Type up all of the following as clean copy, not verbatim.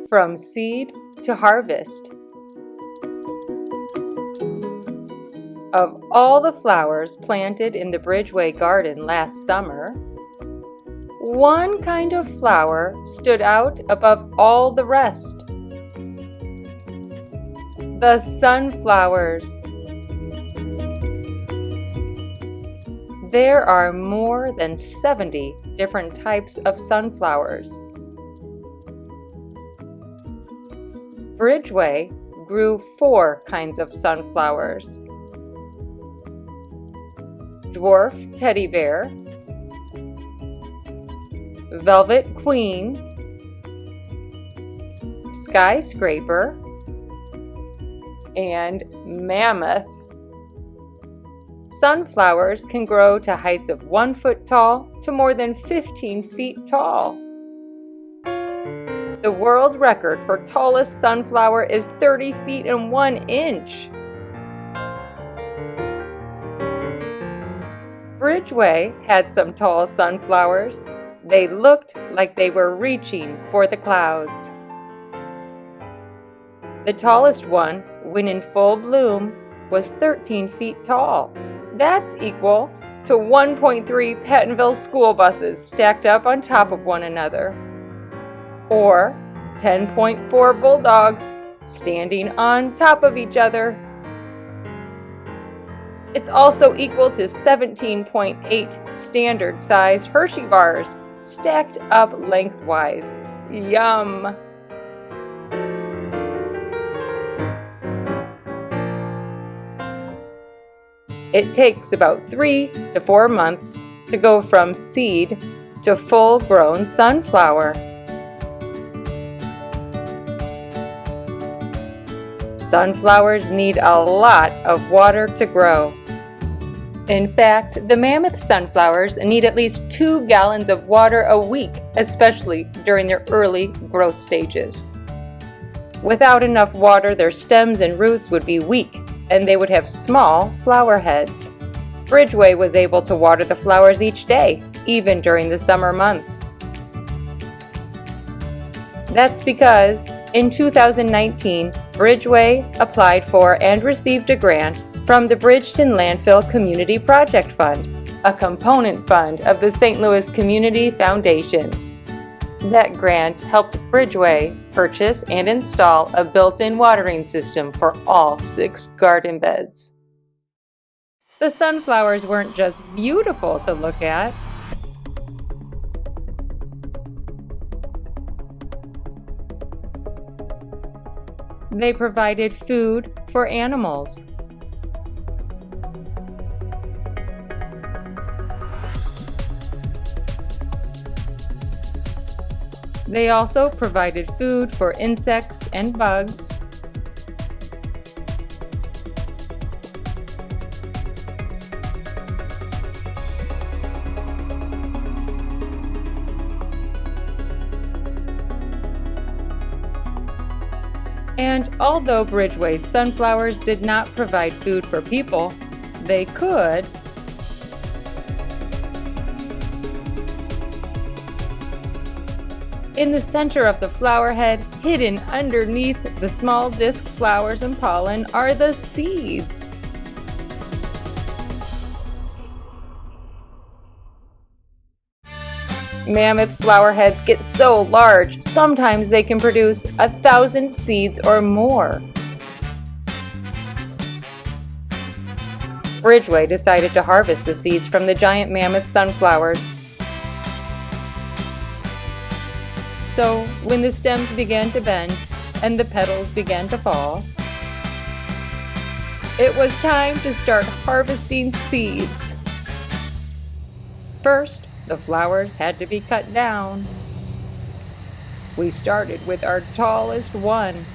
From seed to harvest. Of all the flowers planted in the Bridgeway garden last summer, one kind of flower stood out above all the rest. The sunflowers. There are more than 70 different types of sunflowers. Bridgeway grew 4 kinds of sunflowers: dwarf teddy bear, velvet queen, skyscraper, and mammoth. Sunflowers can grow to heights of 1 foot tall to more than 15 feet tall. The world record for tallest sunflower is 30 feet and 1 inch. Bridgeway had some tall sunflowers. They looked like they were reaching for the clouds. The tallest one, when in full bloom, was 13 feet tall. That's equal to 1.3 Pattonville school buses stacked up on top of one another, or 10.4 bulldogs standing on top of each other. It's also equal to 17.8 standard-sized Hershey bars stacked up lengthwise. Yum! It takes about 3 to 4 months to go from seed to full-grown sunflower. Sunflowers need a lot of water to grow. In fact, the mammoth sunflowers need at least 2 gallons of water a week, especially during their early growth stages. Without enough water, their stems and roots would be weak, and they would have small flower heads. Bridgeway was able to water the flowers each day, even during the summer months. That's because in 2019, Bridgeway applied for and received a grant from the Bridgeton Landfill Community Project Fund, a component fund of the St. Louis Community Foundation. That grant helped Bridgeway purchase and install a built-in watering system for all 6 garden beds. The sunflowers weren't just beautiful to look at. They provided food for animals. They also provided food for insects and bugs. And although Bridgeway's sunflowers did not provide food for people, they could. In the center of the flower head, hidden underneath the small disc flowers and pollen, are the seeds. Mammoth flower heads get so large, sometimes they can produce 1,000 seeds or more. Bridgeway decided to harvest the seeds from the giant mammoth sunflowers. So, when the stems began to bend and the petals began to fall, it was time to start harvesting seeds. First, the flowers had to be cut down. We started with our tallest one.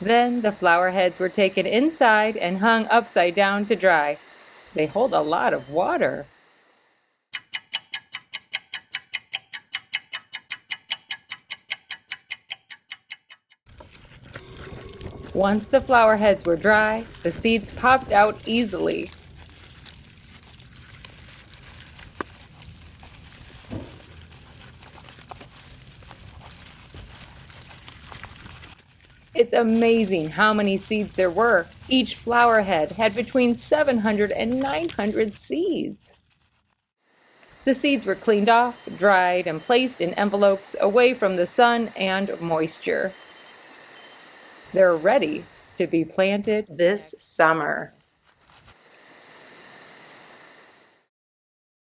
Then the flower heads were taken inside and hung upside down to dry. They hold a lot of water. Once the flower heads were dry, the seeds popped out easily. It's amazing how many seeds there were. Each flower head had between 700 and 900 seeds. The seeds were cleaned off, dried, and placed in envelopes away from the sun and moisture. They're ready to be planted this summer.